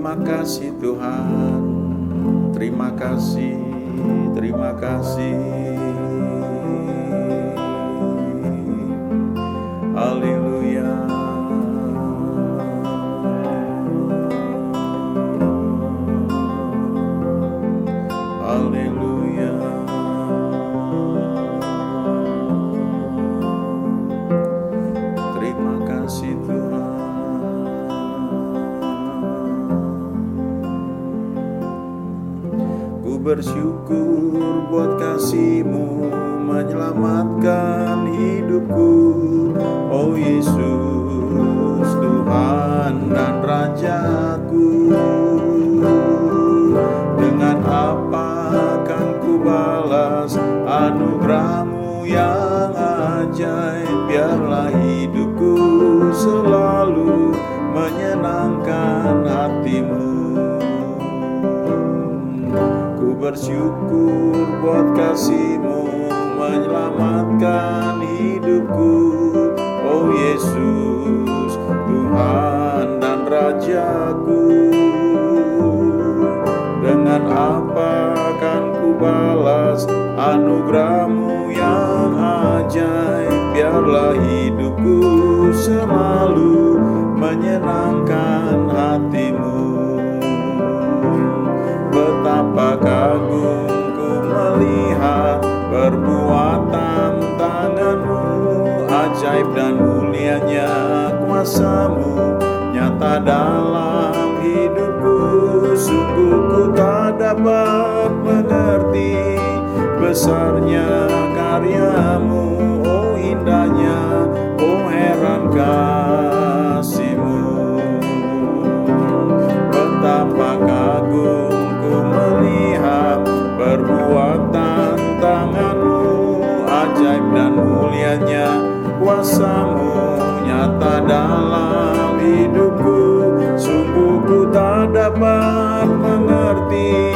Terima kasih Tuhan, terima kasih, terima kasih. Haleluya. Haleluya. Terima kasih Tuhan. Ku bersyukur buat kasih-Mu menyelamatkan hidupku. Oh Yesus, Tuhan dan Rajaku. Dengan apa akan ku balas anugerah-Mu yang ajaib? Biarlah hidupku selalu menyenangkan hati-Mu. Ku bersyukur buat kasih-Mu menyelamatkan hidupku. Oh Yesus, Tuhan dan Rajaku. Dengan apa akan ku balas anugerah-Mu yang ajaib? Biarlah hidupku selalu menyenangkan hati-Mu. Betapa kagum ku melihat perbuatan tangan-Mu, ajaib dan mulianya kuasa-Mu nyata dalam hidupku. Sungguh ku tak dapat mengerti besarnya karya-Mu, oh indahnya, oh heran kasih-Mu. Betapa kagum ku melihat perbuatan tangan-Mu, ajaib dan mulianya kuasa-Mu nyata dalam hidupku. Sungguh ku tak dapat mengerti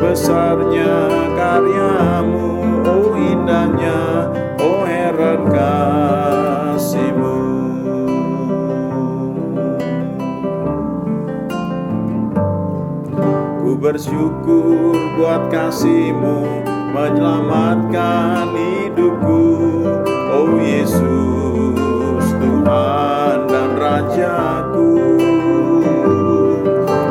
besarnya karya-Mu, oh indahnya, oh heran kasih-Mu. Ku bersyukur buat kasih-Mu menyelamatkan hidupku. Oh Yesus, Tuhan dan Rajaku.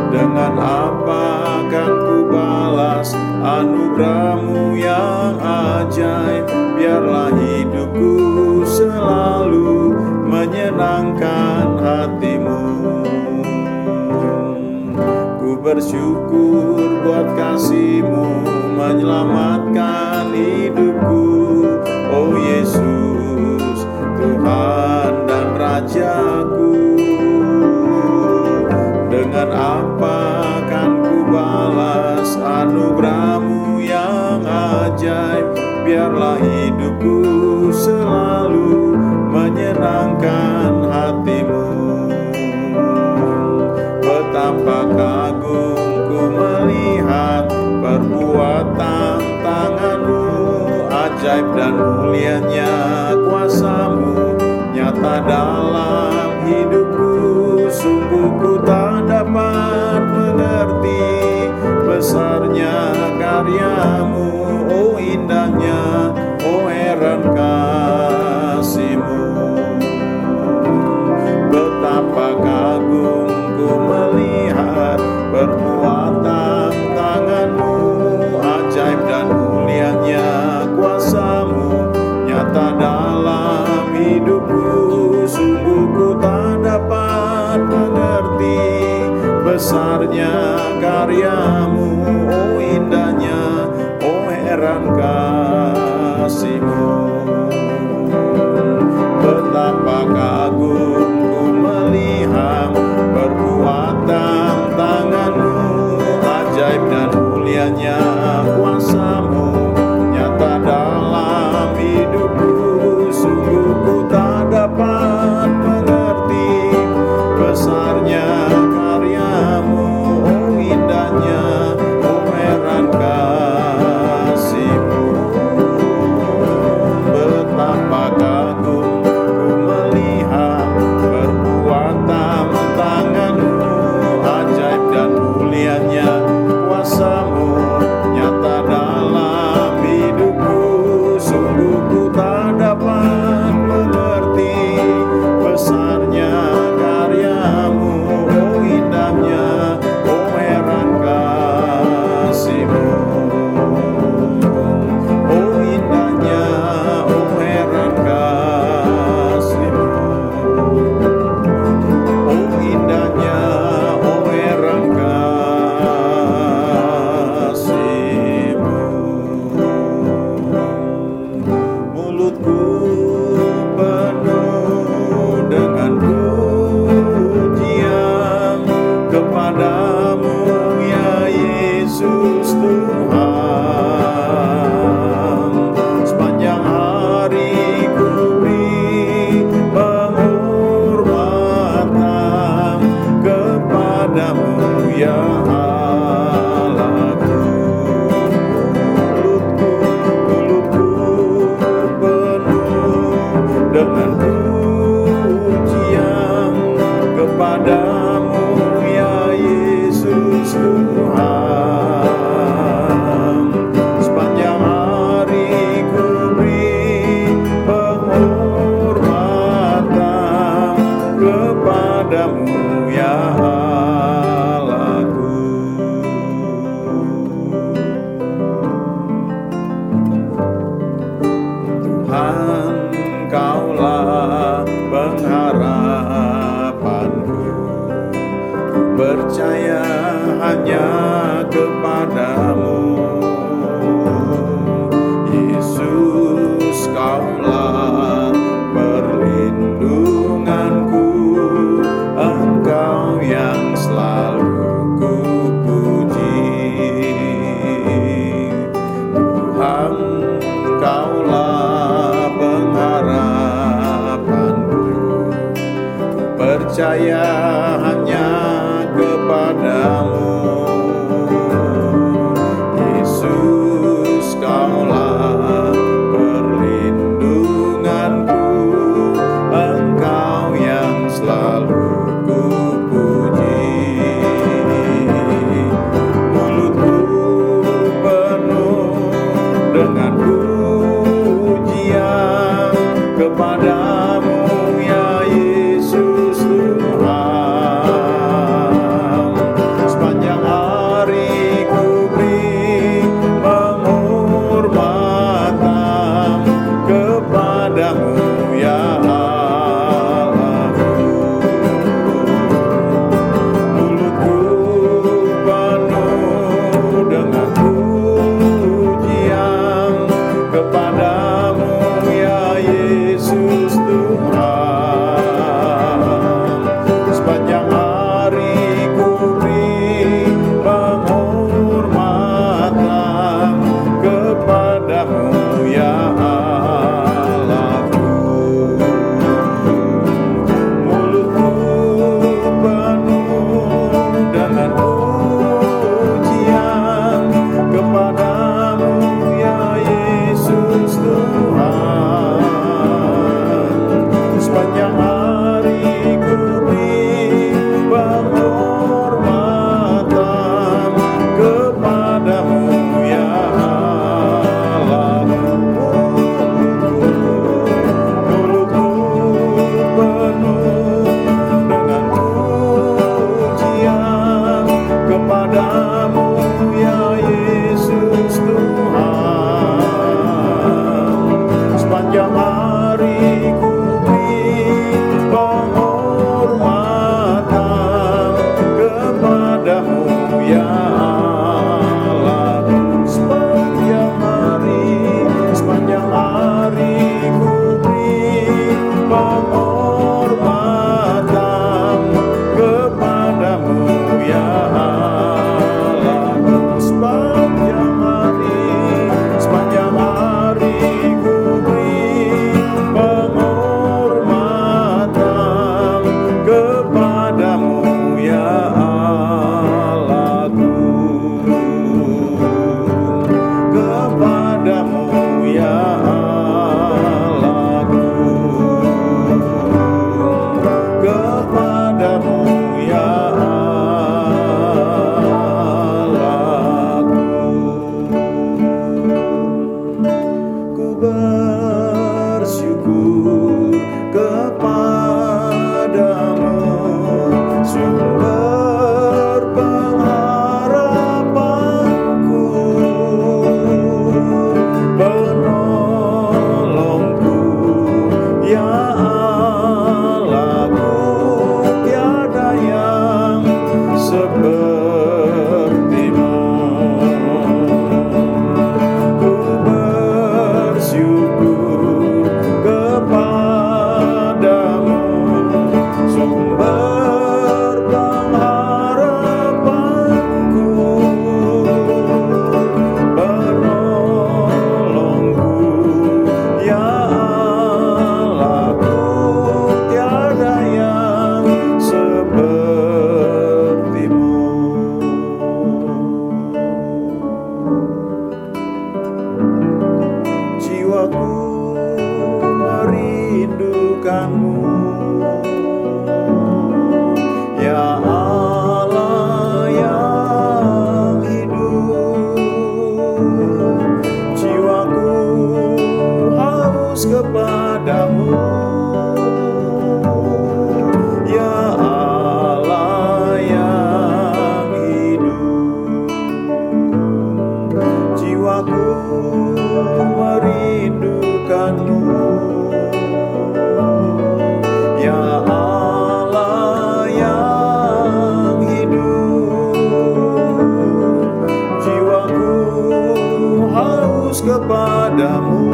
Dengan apa akan ku balas anugerah-Mu yang ajaib? Biarlah hidupku selalu menyenangkan hati-Mu. Ku bersyukur buat kasih-Mu menyelamatkan hidupku. Oh Yesus, Tuhan dan Rajaku. Dengan apa akan ku balas anugerah-Mu yang ajaib? Biarlah hidupku selalu menyenangkan hati-Mu. Betapa kagum ku melihat perbuatan tangan-Mu, ajaib dan mulianya kuasa-Mu nyata dalam hidupku. Sungguh ku tak dapat mengerti besarnya karya-Mu, oh indahnya, oh heran kasih-Mu. Betapa kagum ku melihat perbuatan tangan-Mu, ajaib dan mulianya kuasa-Mu nyata dalam hidupku. Sungguh ku tak dapat mengerti besarnya karya-Mu, oh indahnya, oh heran kasih-Mu. Betapa kagum ku melihat perbuatan tangan-Mu, ajaib dan mulianya kuasa-Mu nyata dalam hidupku. Sungguh ku tak dapat mengerti besarnya karya-Mu, oh indahnya, oh heran kasih-Mu. Betapa percaya hanya kepadamu. Yesus, Kaulah perlindunganku, Engkau yang selalu kupuji. Mulutku penuh dengan pujian kepadamu, ya Yesus Tuhan. Sepanjang hari ku beri penghormatan kepadamu, ya Allahku. Mulutku penuh dengan pujian kepadamu, ya Yesus Tuhan. Sepanjang hari ku beri penghormatan kepadamu, ya Allahku. Mulutku penuh dengan pujian kepadamu, ya Yesus Tuhan. Sepanjang hari ku beri penghormatan kepadamu, ya Allahku. Mulutku penuh dengan pujian kepadamu, ya Yesus Tuhan. Sepanjang hari ku beri penghormatan kepadamu, ya Allahku. Sepanjang hari ku beri penghormatan kepadamu, ya Allahku. Sepanjang hari ku beri penghormatan kepadamu, ya Allahku. Kepadamu, ya Allahku. Kepadamu, ya Allahku. Ku bersyukur kepadamu, sumber pengharapanku, penolongku, ya Allahku. Tiada yang sepertimu. Ku bersyukur kepadamu, sumber pengharapanku, penolongku, ya Allahku. Tiada yang sepertimu. Jiwaku merindukanmu, ya Allah yang hidup. Jiwaku haus kepadamu, ya Allah yang hidup. Jiwaku merindukanmu, ya Allah yang hidup. Jiwaku haus kepadamu,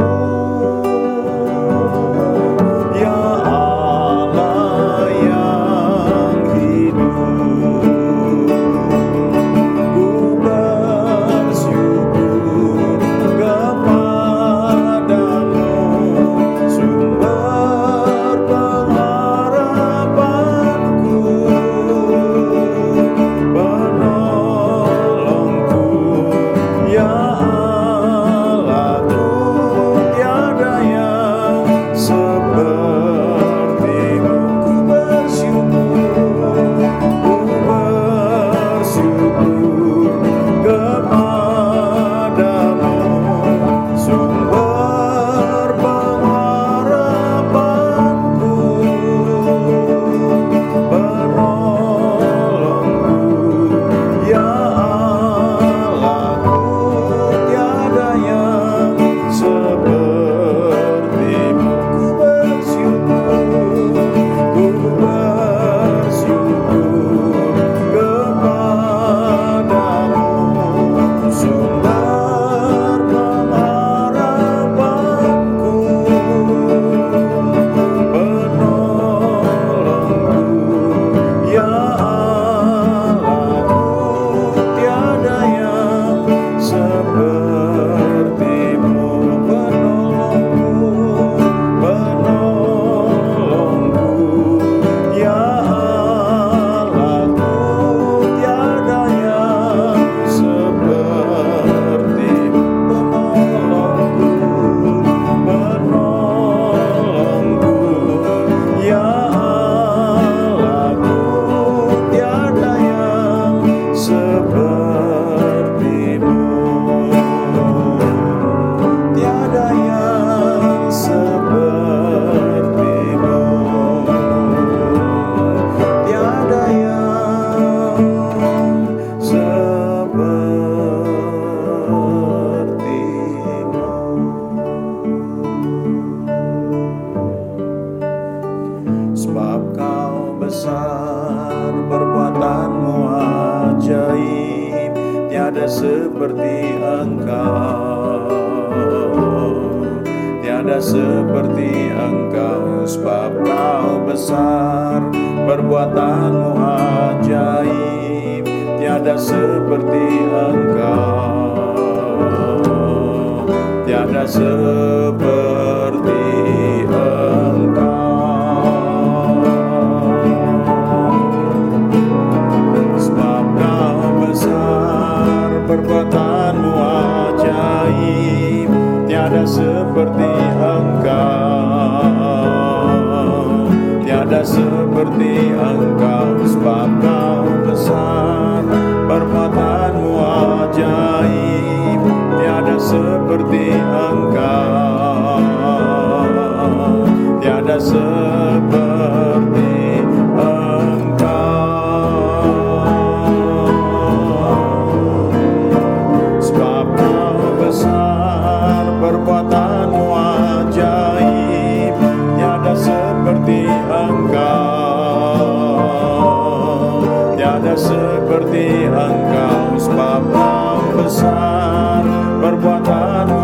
tiada seperti Engkau, tiada seperti Engkau, sebab Kau besar, perbuatanmu ajaib, tiada seperti Engkau, tiada seperti Engkau. Sebab Kau besar, perbuatanmu ajaib, tiada seperti Engkau, tiada seperti Engkau. Sebab Kau besar, perbuatanmu ajaib, tiada seperti Engkau, tiada seperti perbuatanmu ajaib, tiada seperti Engkau, tiada seperti Engkau. Sebab Kau besar, perbuatanmu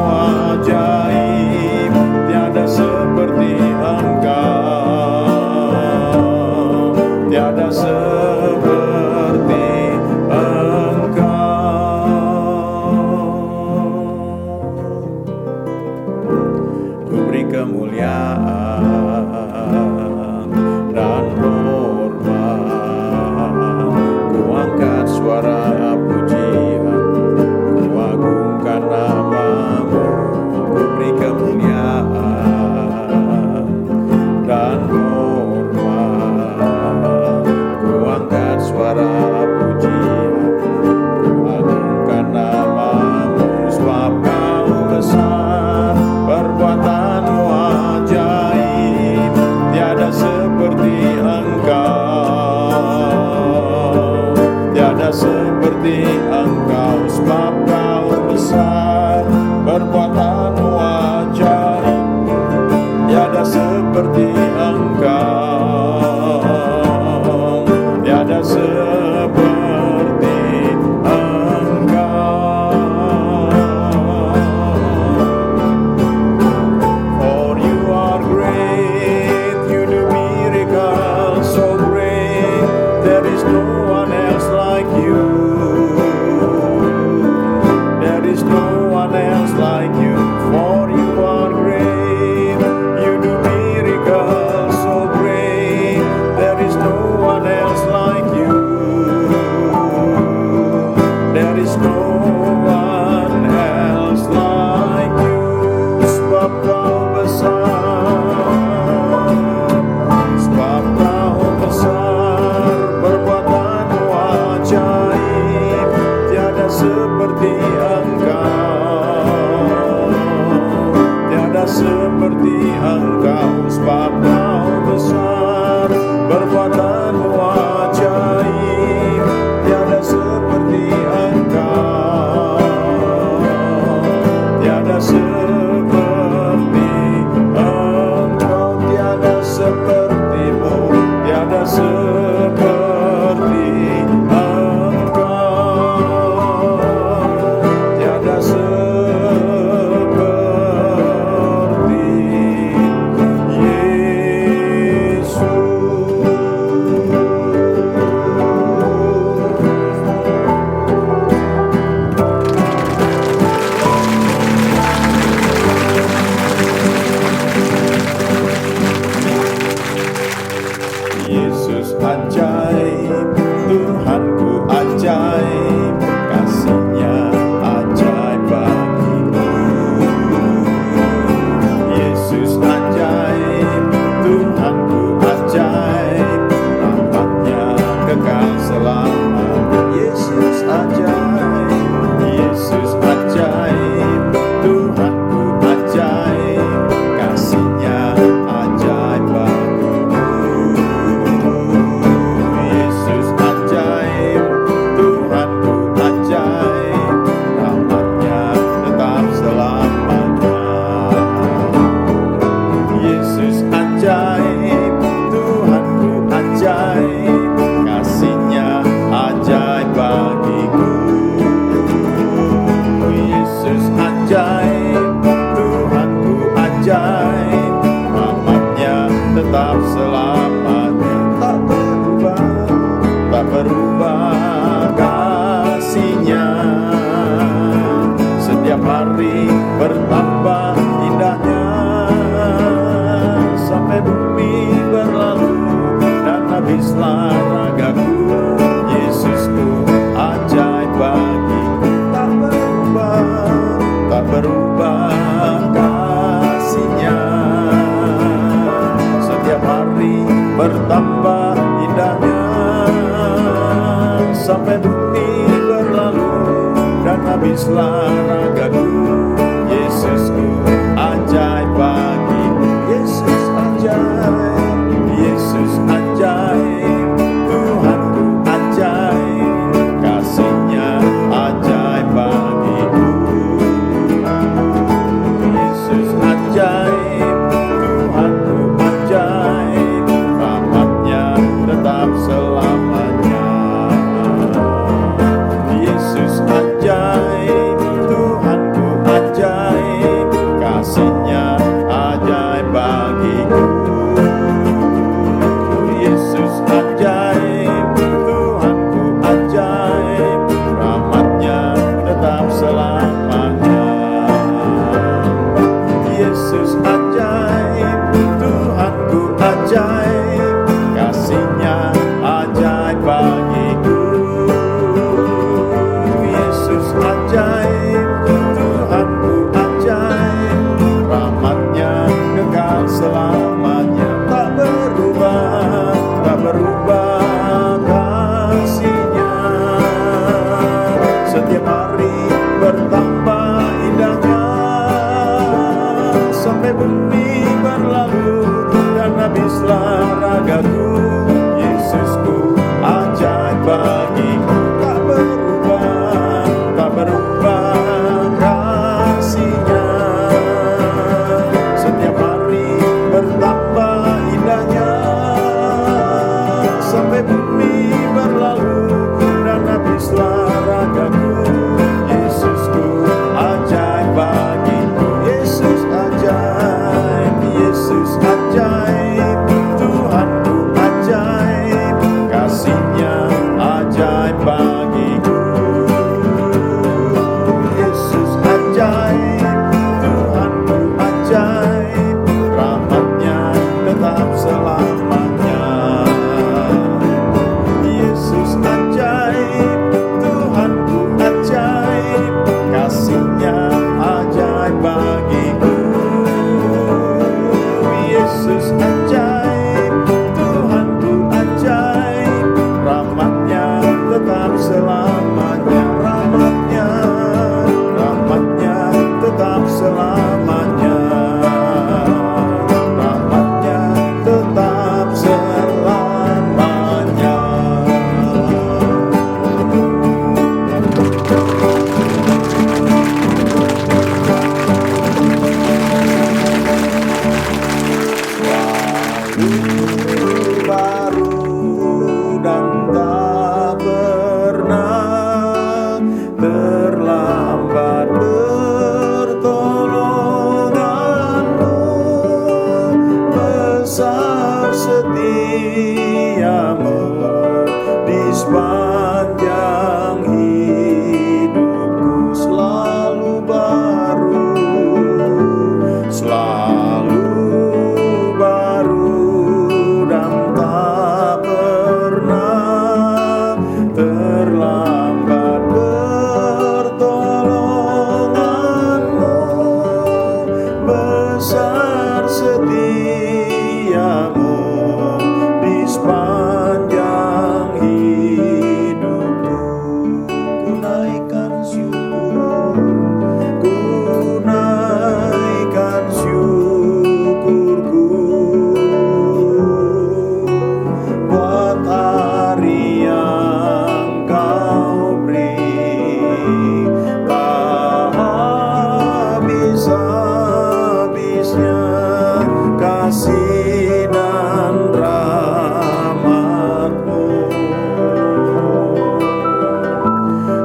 ajaib, tiada seperti Engkau, tiada seperti kemuliaan dan hormat, ku angkat suara pujian, ku agungkan namamu, ku beri kemuliaan dan hormat, ku angkat suara pujian, ku agungkan namamu. Sebab Kau besar, perbuatanmu ajaib, tiada seperti Engkau, tiada seperti Engkau. Sebab Kau besar, perbuatanmu ajaib, tiada seperti Engkau, tiada seperti Engkau. For you are great, you do miracles so great, there is no one else like you, there is no one else like you. For you are great, you do miracles so great, there is no one else like you, there is no one else like you. Sebab Kau besar, sebab Kau besar, perbuatanmu ajaib, tiada seperti Engkau, tiada seperti Engkau. Sebab Kau besar, perbuatanmu ajaib, tiada seperti Engkau, tiada seperti Engkau, tiada sepertimu, tiada seperti Engkau, tiada seperti Yesus. bertambah indahnya, sampai bumi berlalu dan habislah ragaku. Yesusku ajaib bagiku, Yesus ajaib, Yesus ajaib, Tuhanku ajaib, kasih-Nya ajaib bagiku. Yesus ajaib, Tuhanku ajaib, rahmat-Nya tetap selamanya. Yesus ajaib, Tuhanku ajaib, kasih-Nya ajaib bagiku. Yesus ajaib, Tuhanku ajaib, rahmat-Nya tetap selamanya. Yesus ajaib, Tuhanku ajaib, kasih-Nya ajaib bagiku. Yesus ajaib, Tuhanku ajaib, rahmat-Nya kekal selamanya. Tak berubah, tak berubah kasih-Nya, setiap hari bertambah indahnya, sampai bumi berlalu dan habislah ragaku. Yesusku ajaib bagiku, tak berubah, tak berubah kasih-Nya, setiap hari bertambah indahnya, sampai bumi berlalu dan habislah ragaku. Yesusku ajaib bagiku, Yesus ajaib, Yesus ajaib, Tuhanku ajaib, kasih-Nya ajaib bagiku. Yesus ajaib, Tuhanku ajaib, rahmat-Nya tetap selamanya. Yesus ajaib, Tuhanku ajaib, kasih-Nya ajaib bagiku. Yesus ajaib, Tuhanku ajaib, rahmat-Nya tetap selamanya. Rahmat-Nya, rahmat-Nya tetap selamanya. Rahmat-Nya tetap selamanya. Selalu baru dan tak pernah terlambat pertolonganmu, besar setiamu di sepanjang hidupku. Selalu baru, selalu baru dan tak pernah terlambat pertolonganmu, besar setiamu di sepanjang hidupku. Ku naikkan syukur, ku naikkan syukurku buat hari yang Kau beri, tak habis-habisnya kasih dan rahmat-Mu.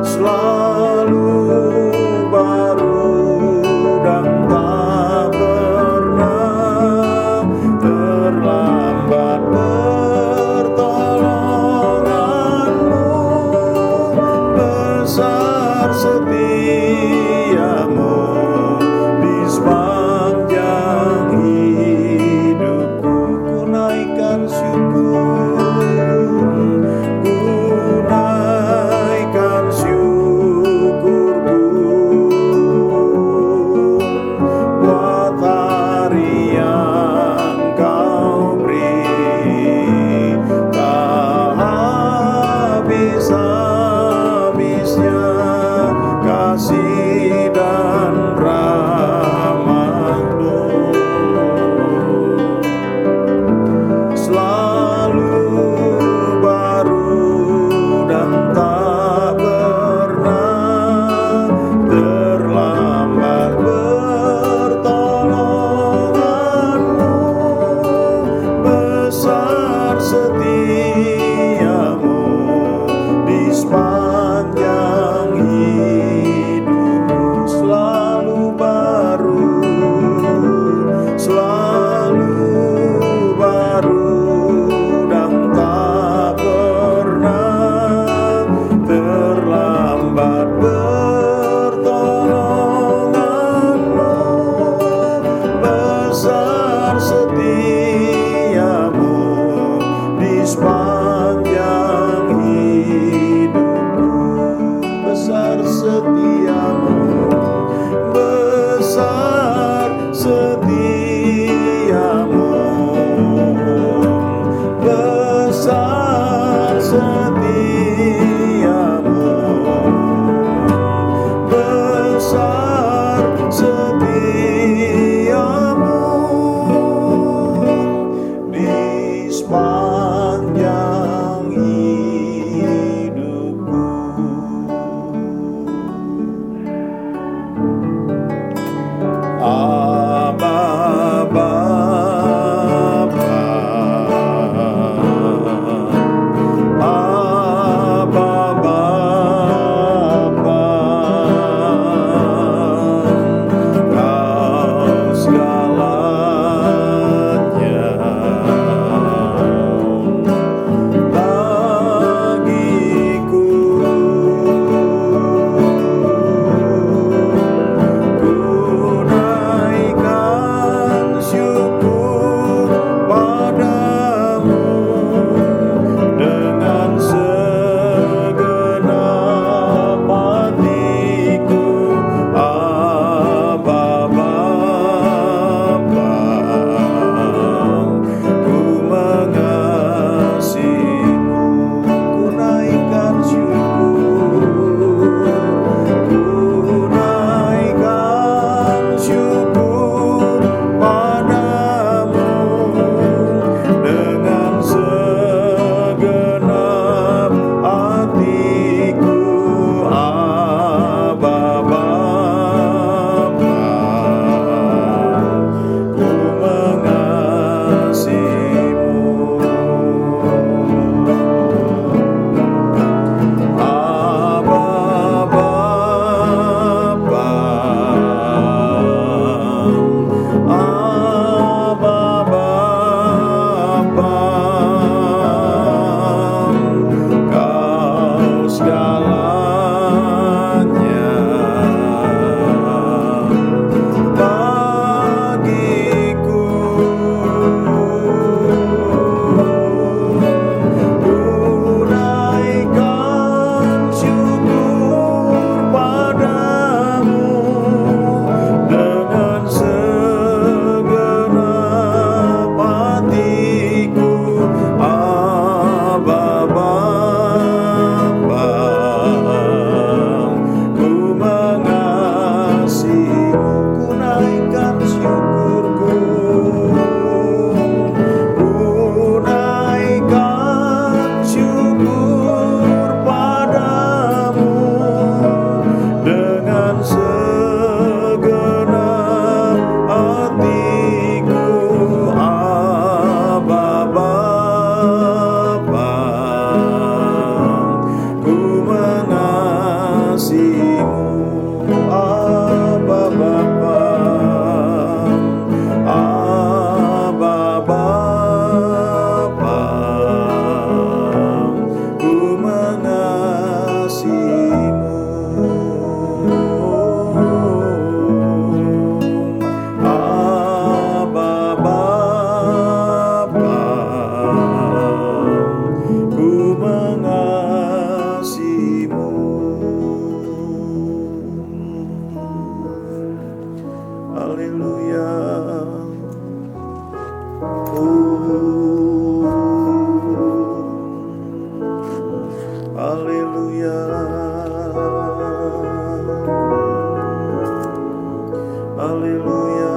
Selalu baru dan tak pernah terlambat pertolonganmu, besar setiamu di sepanjang hidup. Haleluya. Haleluya.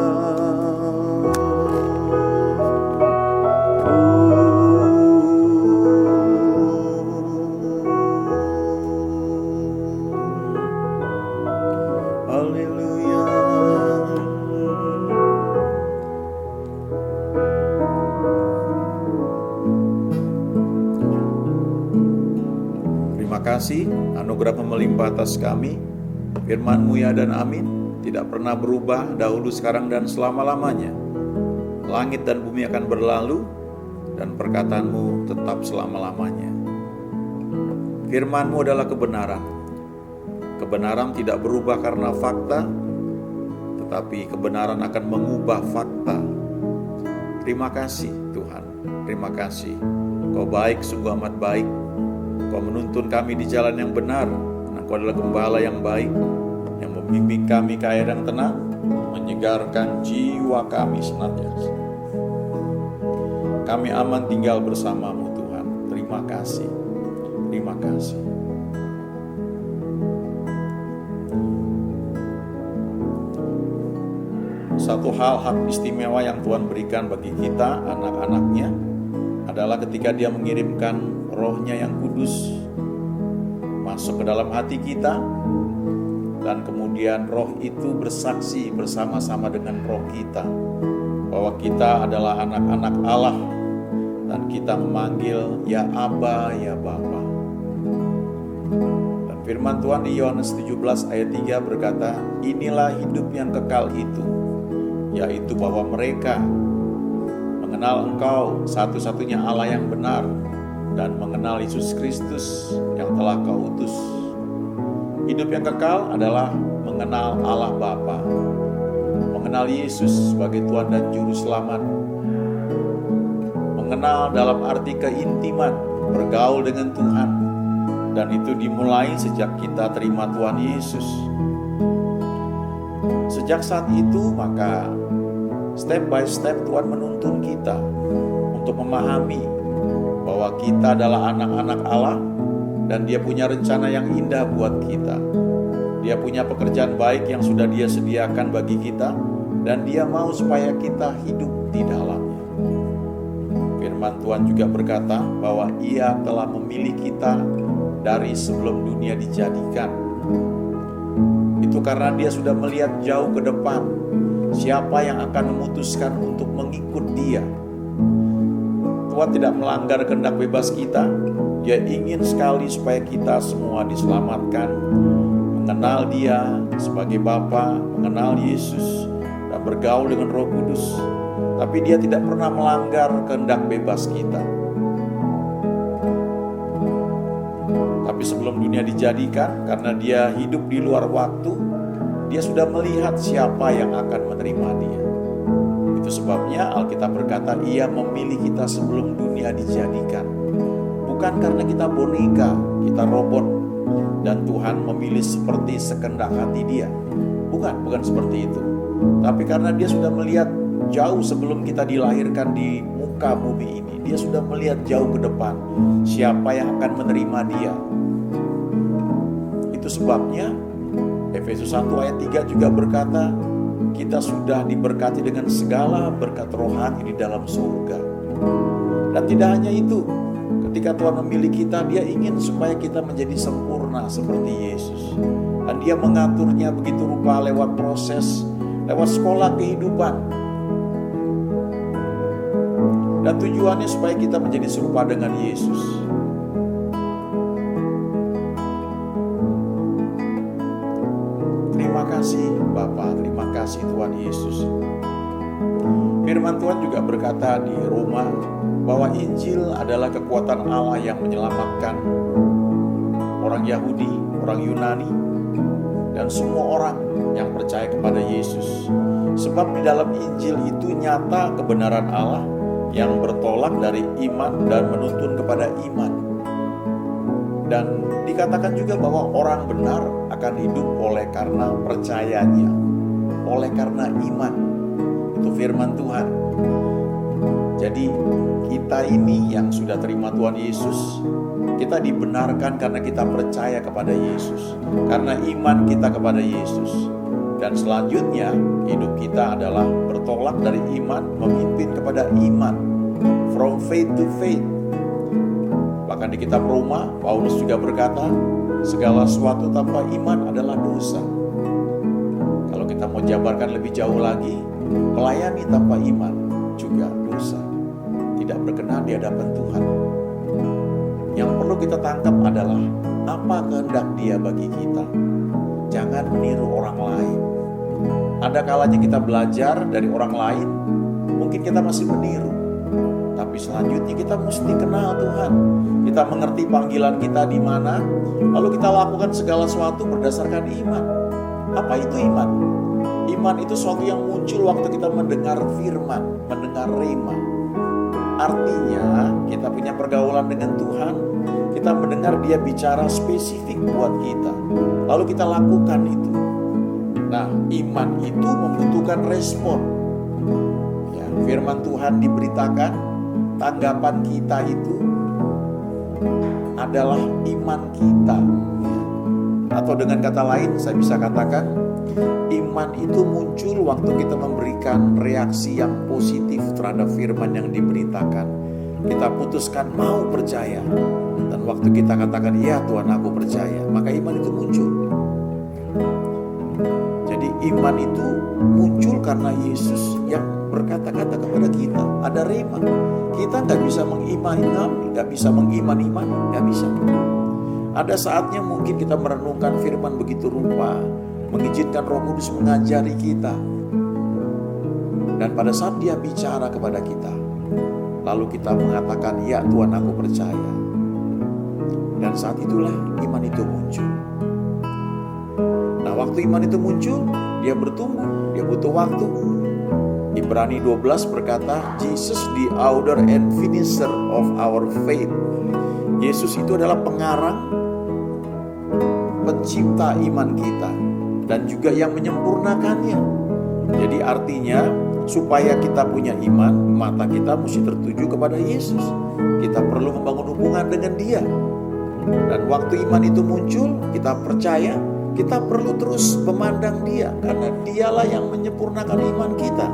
Haleluya. Terima kasih, anugerah melimpah atas kami. Firman-Mu ya dan amin, tidak pernah berubah, dahulu, sekarang, dan selama-lamanya. Langit dan bumi akan berlalu, dan perkataan-Mu tetap selama-lamanya. Firman-Mu adalah kebenaran. Kebenaran tidak berubah karena fakta, tetapi kebenaran akan mengubah fakta. Terima kasih Tuhan, terima kasih. Kau baik, sungguh amat baik. Kau menuntun kami di jalan yang benar. Engkau adalah gembala yang baik, yang membimbing kami ke air yang tenang, menyegarkan jiwa kami senantiasa. Kami aman tinggal bersama-Mu Tuhan. Terima kasih, terima kasih. Satu hal hak istimewa yang Tuhan berikan bagi kita, anak-anaknya, adalah ketika Dia mengirimkan Roh-Nya yang kudus masuk ke dalam hati kita, dan kemudian Roh itu bersaksi bersama-sama dengan roh kita bahwa kita adalah anak-anak Allah, dan kita memanggil ya Aba, ya Bapa. Dan firman Tuhan di Yohanes 17 ayat 3 berkata, inilah hidup yang kekal itu, yaitu bahwa mereka mengenal Engkau satu-satunya Allah yang benar, dan mengenal Yesus Kristus yang telah Kau utus. Hidup yang kekal adalah mengenal Allah Bapa, mengenal Yesus sebagai Tuhan dan Juru Selamat, mengenal dalam arti keintiman, bergaul dengan Tuhan, dan itu dimulai sejak kita terima Tuhan Yesus. Sejak saat itu maka step by step Tuhan menuntun kita untuk memahami bahwa kita adalah anak-anak Allah, dan Dia punya rencana yang indah buat kita. Dia punya pekerjaan baik yang sudah Dia sediakan bagi kita, dan Dia mau supaya kita hidup di dalamnya. Firman Tuhan juga berkata bahwa Ia telah memilih kita dari sebelum dunia dijadikan. Itu karena Dia sudah melihat jauh ke depan siapa yang akan memutuskan untuk mengikut Dia. Tuhan tidak melanggar kehendak bebas kita. Dia ingin sekali supaya kita semua diselamatkan, mengenal Dia sebagai Bapa, mengenal Yesus, dan bergaul dengan Roh Kudus. Tapi Dia tidak pernah melanggar kehendak bebas kita. Tapi sebelum dunia dijadikan, karena Dia hidup di luar waktu, Dia sudah melihat siapa yang akan menerima Dia. Itu sebabnya Alkitab berkata, Ia memilih kita sebelum dunia dijadikan. Bukan karena kita boneka, kita robot, dan Tuhan memilih seperti sekehendak hati Dia. Bukan seperti itu. Tapi karena Dia sudah melihat jauh sebelum kita dilahirkan di muka bumi ini. Dia sudah melihat jauh ke depan siapa yang akan menerima Dia. Itu sebabnya Efesus 1 ayat 3 juga berkata, kita sudah diberkati dengan segala berkat rohani di dalam surga. Dan tidak hanya itu, ketika Tuhan memilih kita, Dia ingin supaya kita menjadi sempurna seperti Yesus. Dan Dia mengaturnya begitu rupa lewat proses, lewat sekolah kehidupan. Dan tujuannya supaya kita menjadi serupa dengan Yesus. Terima kasih Bapa, terima kasih Tuhan Yesus. Firman Tuhan juga berkata di Roma bahwa Injil adalah kekuatan Allah yang menyelamatkan orang Yahudi, orang Yunani, dan semua orang yang percaya kepada Yesus. Sebab di dalam Injil itu nyata kebenaran Allah yang bertolak dari iman dan menuntun kepada iman. Dan dikatakan juga bahwa orang benar akan hidup oleh karena percayanya, oleh karena iman. Itu firman Tuhan. Jadi kita ini yang sudah terima Tuhan Yesus, kita dibenarkan karena kita percaya kepada Yesus, karena iman kita kepada Yesus. Dan selanjutnya hidup kita adalah bertolak dari iman memimpin kepada iman, from faith to faith. Bahkan di kitab Roma, Paulus juga berkata, segala sesuatu tanpa iman adalah dosa. Kalau kita mau jabarkan lebih jauh lagi, melayani tanpa iman juga dosa, tidak berkenan di hadapan Tuhan. Yang perlu kita tangkap adalah apa kehendak Dia bagi kita. Jangan meniru orang lain. Ada kalanya kita belajar dari orang lain, mungkin kita masih meniru. Tapi selanjutnya kita mesti kenal Tuhan. Kita mengerti panggilan kita di mana, lalu kita lakukan segala sesuatu berdasarkan iman. Apa itu iman? Iman itu sesuatu yang muncul waktu kita mendengar firman, mendengar rema. Artinya kita punya pergaulan dengan Tuhan, kita mendengar Dia bicara spesifik buat kita, lalu kita lakukan itu. Nah, iman itu membutuhkan respon. Ya, firman Tuhan diberitakan, tanggapan kita itu adalah iman kita. Atau dengan kata lain, saya bisa katakan, iman itu muncul waktu kita memberikan reaksi yang positif terhadap firman yang diberitakan. Kita putuskan mau percaya. Dan waktu kita katakan, ya Tuhan aku percaya, maka iman itu muncul. Jadi iman itu muncul karena Yesus yang berkata-kata kepada kita. Ada rema. Kita gak bisa mengimani, gak bisa mengimani, gak bisa. Ada saatnya mungkin kita merenungkan firman begitu rupa, mengizinkan Roh Kudus mengajari kita. Dan pada saat Dia bicara kepada kita, lalu kita mengatakan, ya Tuhan aku percaya. Dan saat itulah iman itu muncul. Nah, waktu iman itu muncul, dia bertumbuh, dia butuh waktu. Ibrani 12 berkata, Jesus the author and finisher of our faith. Yesus itu adalah pengarang, pencipta iman kita, dan juga yang menyempurnakannya. Jadi artinya supaya kita punya iman, mata kita mesti tertuju kepada Yesus. Kita perlu membangun hubungan dengan Dia. Dan waktu iman itu muncul, kita percaya, kita perlu terus memandang Dia, karena Dialah yang menyempurnakan iman kita.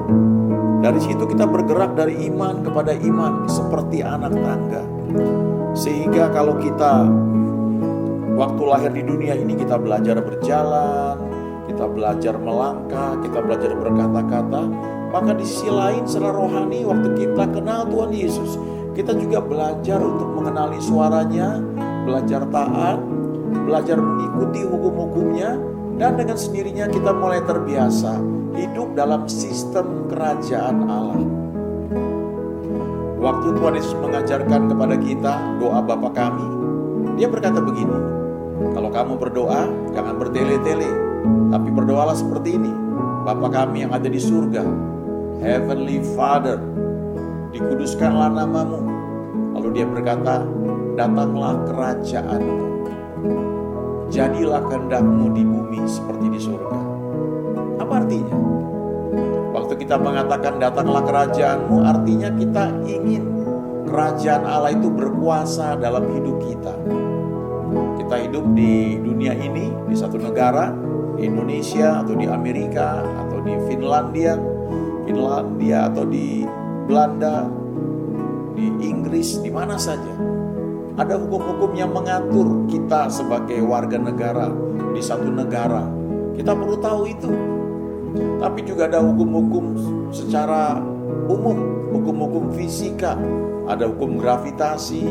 Dari situ kita bergerak dari iman kepada iman, seperti anak tangga. Sehingga kalau kita waktu lahir di dunia ini, kita belajar berjalan, kita belajar melangkah, kita belajar berkata-kata. Maka di sisi lain secara rohani, waktu kita kenal Tuhan Yesus, kita juga belajar untuk mengenali suaranya, belajar taat, belajar mengikuti hukum-hukumnya, dan dengan sendirinya kita mulai terbiasa hidup dalam sistem kerajaan Allah. Waktu Tuhan Yesus mengajarkan kepada kita doa Bapa kami, Dia berkata begini, kalau kamu berdoa jangan bertele-tele, tapi berdoalah seperti ini, Bapa kami yang ada di surga, Heavenly Father, dikuduskanlah namamu. Lalu Dia berkata, datanglah kerajaanmu, jadilah kehendakmu di bumi seperti di surga. Apa artinya? Waktu kita mengatakan datanglah kerajaanmu, artinya kita ingin kerajaan Allah itu berkuasa dalam hidup kita. Kita hidup di dunia ini, di satu negara, di Indonesia atau di Amerika atau di Finlandia atau di Belanda, di Inggris, di mana saja. Ada hukum-hukum yang mengatur kita sebagai warga negara di satu negara. Kita perlu tahu itu. Tapi juga ada hukum-hukum secara umum, hukum-hukum fisika, ada hukum gravitasi,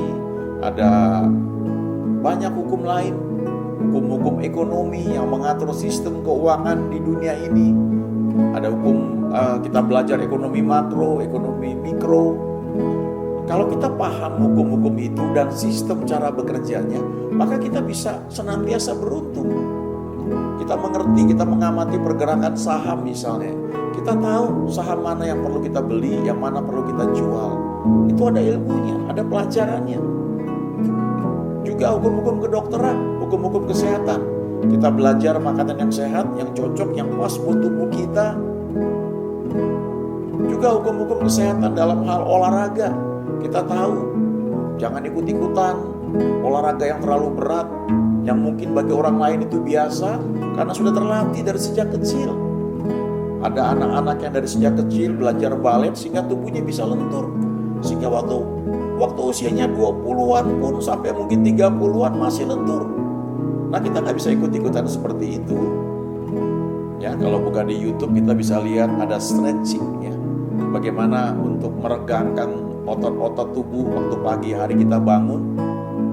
ada banyak hukum lain, hukum-hukum ekonomi yang mengatur sistem keuangan di dunia ini. Ada hukum, kita belajar ekonomi makro, ekonomi mikro. Kalau kita paham hukum-hukum itu dan sistem cara bekerjanya, maka kita bisa senantiasa beruntung. Kita mengerti, kita mengamati pergerakan saham misalnya. Kita tahu saham mana yang perlu kita beli, yang mana perlu kita jual. Itu ada ilmunya, ada pelajarannya. Juga hukum-hukum kedokteran, hukum-hukum kesehatan. Kita belajar makanan yang sehat, yang cocok, yang pas buat tubuh kita. Juga juga hukum-hukum kesehatan dalam hal olahraga. Kita tahu, jangan ikut-ikutan olahraga yang terlalu berat, yang mungkin bagi orang lain itu biasa, karena sudah terlatih dari sejak kecil. Ada anak-anak yang dari sejak kecil belajar balet sehingga tubuhnya bisa lentur. Sehingga waktu usianya 20-an pun sampai mungkin 30-an masih lentur. Nah, kita nggak bisa ikut-ikutan seperti itu. Ya, kalau buka di YouTube kita bisa lihat ada stretching ya. Bagaimana untuk meregangkan otot-otot tubuh waktu pagi hari kita bangun.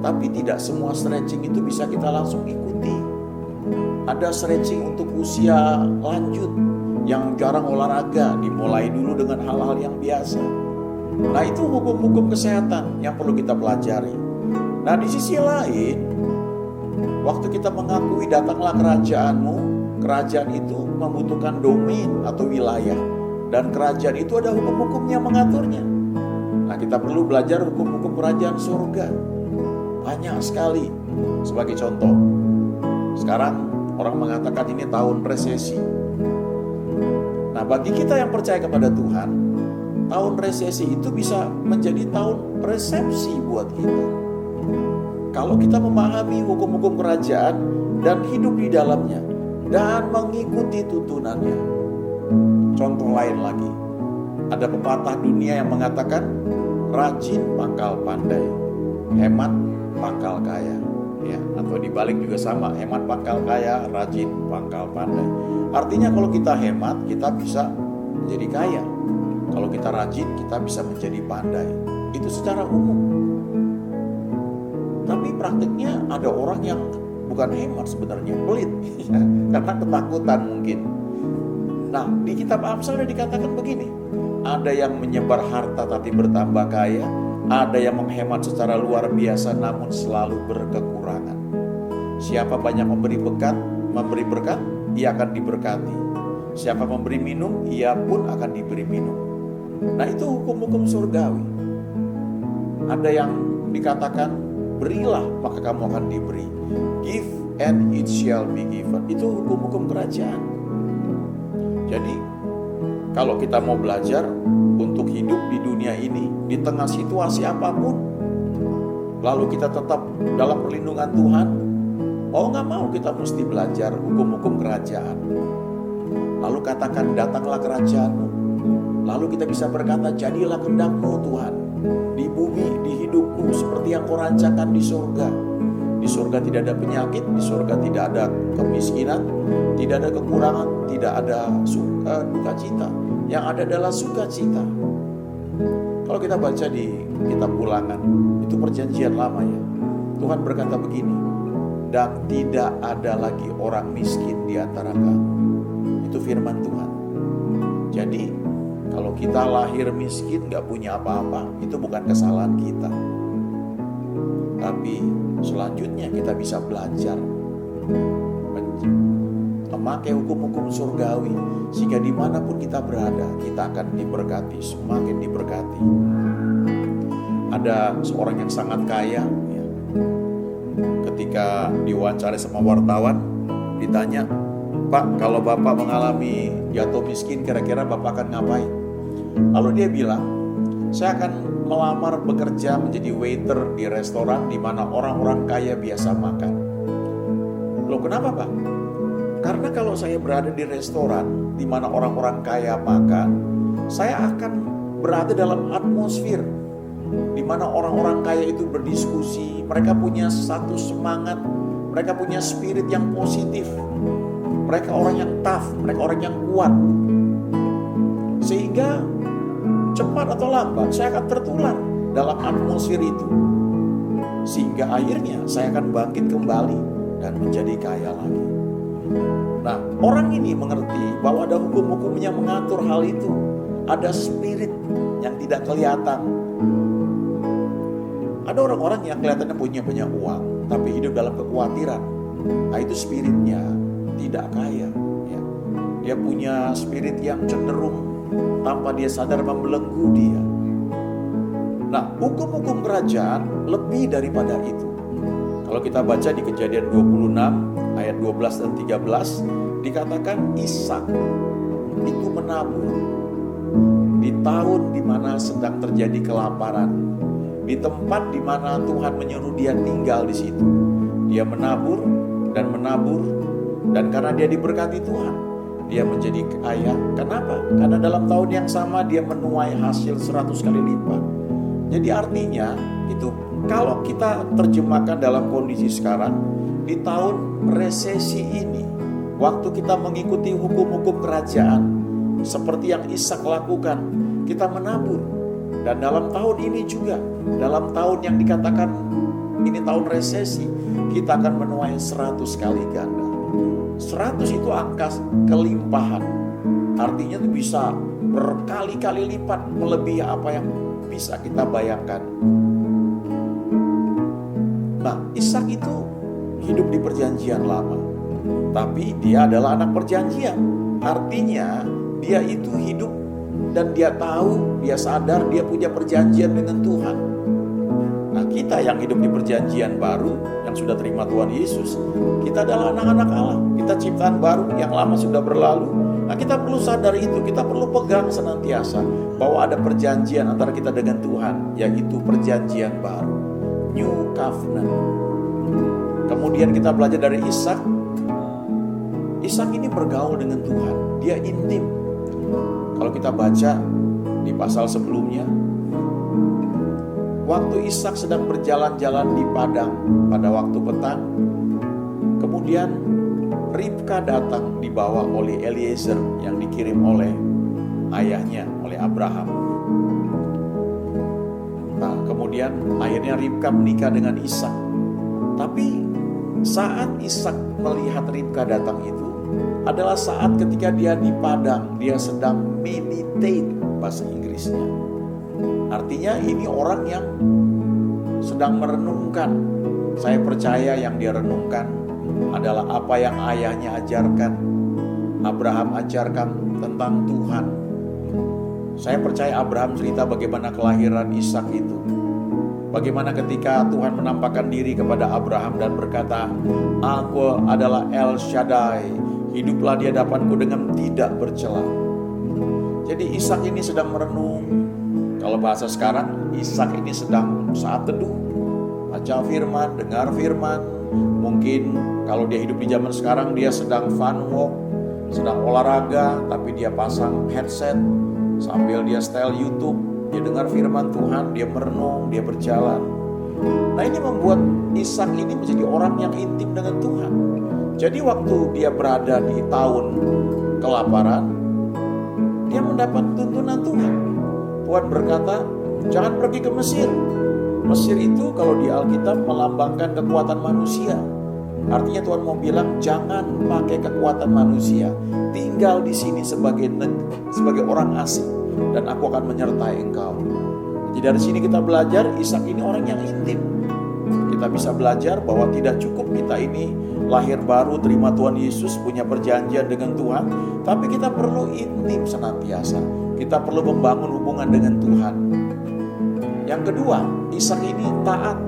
Tapi tidak semua stretching itu bisa kita langsung ikuti. Ada stretching untuk usia lanjut yang jarang olahraga, dimulai dulu dengan hal-hal yang biasa. Nah, itu hukum-hukum kesehatan yang perlu kita pelajari. Nah, di sisi lain, waktu kita mengakui datanglah kerajaanmu, kerajaan itu membutuhkan domain atau wilayah. Dan kerajaan itu ada hukum-hukumnya mengaturnya. Nah, kita perlu belajar hukum-hukum kerajaan surga. Banyak sekali. Sebagai contoh, sekarang orang mengatakan ini tahun resesi. Nah, bagi kita yang percaya kepada Tuhan, tahun resesi itu bisa menjadi tahun resepsi buat kita. Kalau kita memahami hukum-hukum kerajaan dan hidup di dalamnya dan mengikuti tuntunannya. Contoh lain lagi, ada pepatah dunia yang mengatakan rajin pangkal pandai, hemat pangkal kaya. Ya, atau dibalik juga sama, hemat pangkal kaya, rajin pangkal pandai. Artinya kalau kita hemat, kita bisa menjadi kaya. Kalau kita rajin, kita bisa menjadi pandai. Itu secara umum. Tapi praktiknya ada orang yang bukan hemat sebenarnya, pelit. Ya, karena ketakutan mungkin. Nah, di kitab Amsal dikatakan begini. Ada yang menyebar harta tapi bertambah kaya. Ada yang menghemat secara luar biasa namun selalu berkekurangan. Siapa banyak memberi berkat, ia akan diberkati. Siapa memberi minum, ia pun akan diberi minum. Nah, itu hukum-hukum surgawi. Ada yang dikatakan, berilah maka kamu akan diberi. Give and it shall be given. Itu hukum-hukum kerajaan. Jadi, kalau kita mau belajar untuk hidup di dunia ini, di tengah situasi apapun, lalu kita tetap dalam perlindungan Tuhan, mau gak mau kita mesti belajar hukum-hukum kerajaan. Lalu katakan, datanglah kerajaanmu. Lalu kita bisa berkata, jadilah kehendak-Mu Tuhan, di bumi, di hidupku, seperti yang Kau rancangan di surga. Di surga tidak ada penyakit, di surga tidak ada kemiskinan, tidak ada kekurangan, tidak ada duka cita. Yang ada adalah sukacita. Kalau kita baca di kitab Ulangan, itu perjanjian lama ya. Tuhan berkata begini, dan tidak ada lagi orang miskin di antara kamu. Itu firman Tuhan. Jadi, kalau kita lahir miskin, gak punya apa-apa, itu bukan kesalahan kita. Tapi selanjutnya kita bisa belajar memakai hukum-hukum surgawi, sehingga dimanapun kita berada, kita akan diberkati, semakin diberkati. Ada seorang yang sangat kaya ya. Ketika diwawancara sama wartawan, ditanya, Pak, kalau Bapak mengalami jatuh miskin, kira-kira Bapak akan ngapain? Lalu dia bilang, saya akan melamar bekerja menjadi waiter di restoran di mana orang-orang kaya biasa makan. Loh, kenapa Pak? Karena kalau saya berada di restoran di mana orang-orang kaya makan, saya akan berada dalam atmosfer di mana orang-orang kaya itu berdiskusi, mereka punya satu semangat, mereka punya spirit yang positif, mereka orang yang tough, mereka orang yang kuat. Sehingga cepat atau lambat saya akan tertular dalam atmosfer itu. Sehingga akhirnya saya akan bangkit kembali dan menjadi kaya lagi. Nah, orang ini mengerti bahwa ada hukum-hukum yang mengatur hal itu. Ada spirit yang tidak kelihatan. Ada orang-orang yang kelihatannya punya banyak uang, tapi hidup dalam kekhawatiran. Nah, itu spiritnya tidak kaya. Ya. Dia punya spirit yang cenderung tanpa dia sadar membelenggu dia. Nah, hukum-hukum kerajaan lebih daripada itu. Kalau kita baca di Kejadian 26 ayat 12 dan 13, dikatakan Ishak itu menabur. Di di tahun di mana sedang terjadi kelaparan, di tempat di mana Tuhan menyuruh dia tinggal di situ. Dia menabur dan menabur, dan karena dia diberkati Tuhan, dia menjadi kaya. Kenapa? Karena dalam tahun yang sama dia menuai hasil 100 kali lipat. Jadi artinya itu kalau kita terjemahkan dalam kondisi sekarang, di tahun resesi ini, waktu kita mengikuti hukum-hukum kerajaan seperti yang Ishak lakukan, kita menabur. Dan dalam tahun ini juga, dalam tahun yang dikatakan ini tahun resesi, kita akan menuai 100 kali ganda. 100 itu angka kelimpahan. Artinya itu bisa berkali-kali lipat melebihi apa yang bisa kita bayangkan. Nah, Ishak itu hidup di perjanjian lama, tapi dia adalah anak perjanjian. Artinya dia itu hidup dan dia tahu, dia sadar dia punya perjanjian dengan Tuhan. Nah, kita yang hidup di perjanjian baru, yang sudah terima Tuhan Yesus, kita adalah anak-anak Allah. Kita ciptaan baru, yang lama sudah berlalu. Nah, kita perlu sadar itu, kita perlu pegang senantiasa bahwa ada perjanjian antara kita dengan Tuhan, yaitu perjanjian baru, New Covenant. Kemudian kita belajar dari Ishak. Ishak ini bergaul dengan Tuhan, dia intim. Kalau kita baca di pasal sebelumnya, waktu Ishak sedang berjalan-jalan di padang pada waktu petang, kemudian Ribka datang dibawa oleh Eliezer yang dikirim oleh ayahnya, oleh Abraham. Nah, kemudian akhirnya Ribka menikah dengan Ishak. Tapi saat Ishak melihat Ribka datang itu adalah saat ketika dia di padang, dia sedang meditate, bahasa Inggrisnya. Artinya ini orang yang sedang merenungkan. Saya percaya yang dia renungkan adalah apa yang ayahnya ajarkan, Abraham ajarkan tentang Tuhan. Saya percaya Abraham cerita bagaimana kelahiran Ishak itu. Bagaimana ketika Tuhan menampakkan diri kepada Abraham dan berkata, "Aku adalah El Shaddai, hiduplah di hadapanku dengan tidak bercela." Jadi Ishak ini sedang merenung. Kalau bahasa sekarang, Ishak ini sedang saat teduh, baca firman, dengar firman. Mungkin kalau dia hidup di zaman sekarang, dia sedang fun walk, sedang olahraga, tapi dia pasang headset sambil dia setel YouTube, dia dengar firman Tuhan, dia merenung, dia berjalan. Nah, ini membuat Ishak ini menjadi orang yang intim dengan Tuhan. Jadi waktu dia berada di tahun kelaparan, dia mendapat tuntunan Tuhan. Tuhan berkata, jangan pergi ke Mesir. Mesir itu kalau di Alkitab melambangkan kekuatan manusia. Artinya Tuhan mau bilang, jangan pakai kekuatan manusia. Tinggal di sini sebagai orang asing, dan aku akan menyertai engkau. Jadi dari sini kita belajar, Ishak ini orang yang intim. Kita bisa belajar bahwa tidak cukup kita ini lahir baru, terima Tuhan Yesus, punya perjanjian dengan Tuhan, tapi kita perlu intim senantiasa. Kita perlu membangun hubungan dengan Tuhan. Yang kedua, Ishak ini taat.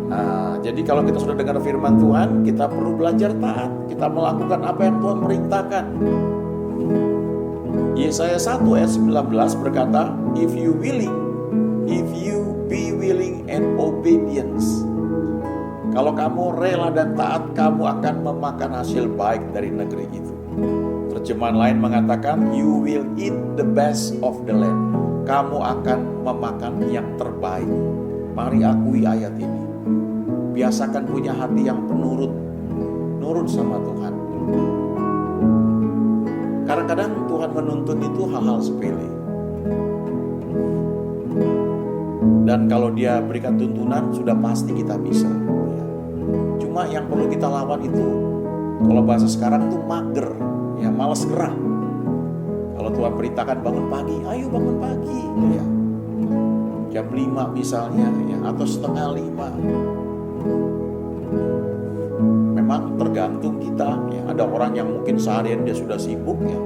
Nah, jadi kalau kita sudah dengar firman Tuhan, kita perlu belajar taat. Kita melakukan apa yang Tuhan perintahkan. Yesaya 1 ayat 19 berkata, if you be willing and obedience. Kalau kamu rela dan taat, kamu akan memakan hasil baik dari negeri itu. Terjemahan lain mengatakan, you will eat the best of the land. Kamu akan memakan yang terbaik. Mari akui ayat ini. Biasakan punya hati yang penurut, nurut sama Tuhan. Kadang-kadang Tuhan menuntun itu hal-hal sepele. Dan kalau dia berikan tuntunan, sudah pasti kita bisa. Cuma yang perlu kita lawan itu, kalau bahasa sekarang itu mager, ya malas gerak. Kalau Tuhan perintahkan bangun pagi, ayo bangun pagi, ya. Jam 5 misalnya, ya, atau setengah 5. Memang tergantung kita, ya. Ada orang yang mungkin seharian dia sudah sibuk, ya,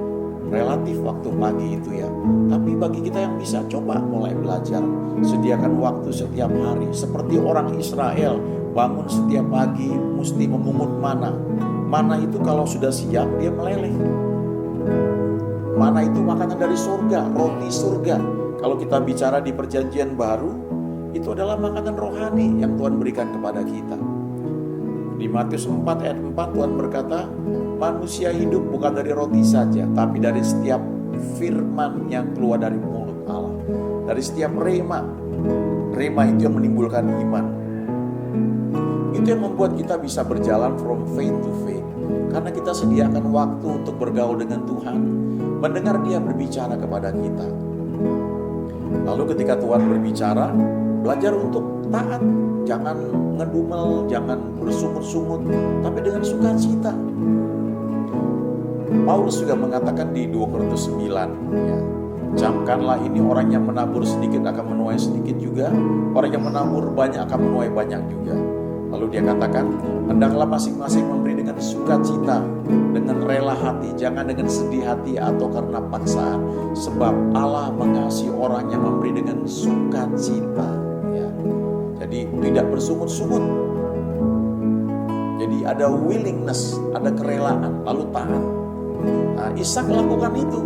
relatif waktu pagi itu, ya. Tapi bagi kita yang bisa, coba mulai belajar, sediakan waktu setiap hari. Seperti orang Israel, bangun setiap pagi, mesti memungut mana. Mana itu kalau sudah siap, dia meleleh. Mana itu makanan dari surga, roti surga. Kalau kita bicara di perjanjian baru, itu adalah makanan rohani yang Tuhan berikan kepada kita. Di Matius 4 ayat 4 Tuhan berkata, manusia hidup bukan dari roti saja, tapi dari setiap firman yang keluar dari mulut Allah. Dari setiap rema. Rema itu yang menimbulkan iman. Itu yang membuat kita bisa berjalan from faith to faith. Karena kita sediakan waktu untuk bergaul dengan Tuhan, mendengar Dia berbicara kepada kita. Lalu ketika Tuhan berbicara, belajar untuk taat. Jangan ngedumel, jangan bersungut-sungut, tapi dengan sukacita. Paulus juga mengatakan di 2 Korintus 9, ya, camkanlah ini, orang yang menabur sedikit akan menuai sedikit juga, orang yang menabur banyak akan menuai banyak juga. Lalu dia katakan, hendaklah masing-masing memberi dengan sukacita, dengan rela hati, jangan dengan sedih hati atau karena paksaan. Sebab Allah mengasihi orang yang memberi dengan sukacita. Ya. Jadi tidak bersungut-sungut. Jadi ada willingness, ada kerelaan, lalu taat. Nah, Ishak lakukan itu.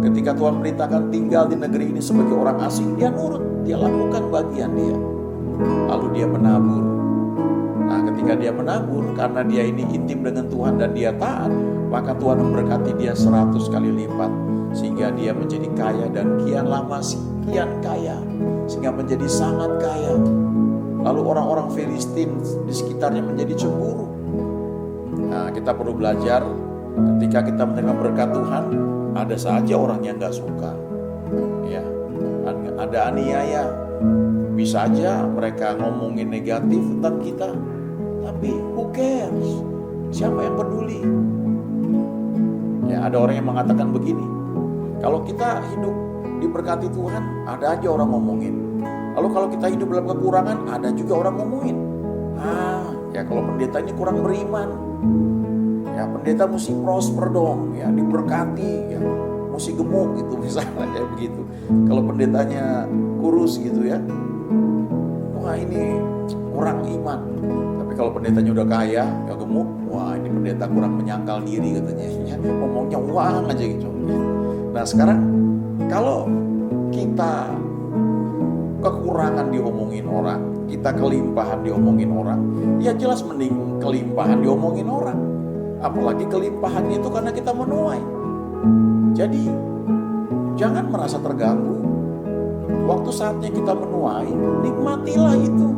Ketika Tuhan perintahkan tinggal di negeri ini sebagai orang asing, dia nurut, dia lakukan bagian dia. Lalu dia menabur. Nah, ketika dia menabur, karena dia ini intim dengan Tuhan dan dia taat, maka Tuhan memberkati dia 100 kali lipat. Sehingga dia menjadi kaya dan kianlah masih kian kaya. Sehingga menjadi sangat kaya. Lalu orang-orang Filistin di sekitarnya menjadi cemburu. Nah, kita perlu belajar ketika kita menerima berkat Tuhan, ada saja orang yang gak suka. Ya, ada aniaya. Bisa aja mereka ngomongin negatif tentang kita. Tapi who cares? Siapa yang peduli? Ya, ada orang yang mengatakan begini. Kalau kita hidup diberkati Tuhan, ada aja orang ngomongin. Lalu kalau kita hidup dalam kekurangan, ada juga orang ngomongin. Ya kalau pendeta ini kurang beriman. Ya pendeta mesti prosper dong, ya diberkati, ya mesti gemuk gitu misalnya kayak begitu. Kalau pendetanya kurus gitu ya, wah ini kurang iman. Tapi kalau pendetanya udah kaya, ya gemuk, wah ini pendeta kurang menyangkal diri katanya. Ya, ngomongnya uang aja gitu. Nah sekarang kalau kita kekurangan diomongin orang, kita kelimpahan diomongin orang, ya jelas mending kelimpahan diomongin orang. Apalagi kelimpahannya itu karena kita menuai. Jadi jangan merasa terganggu. Waktu saatnya kita menuai, nikmatilah itu.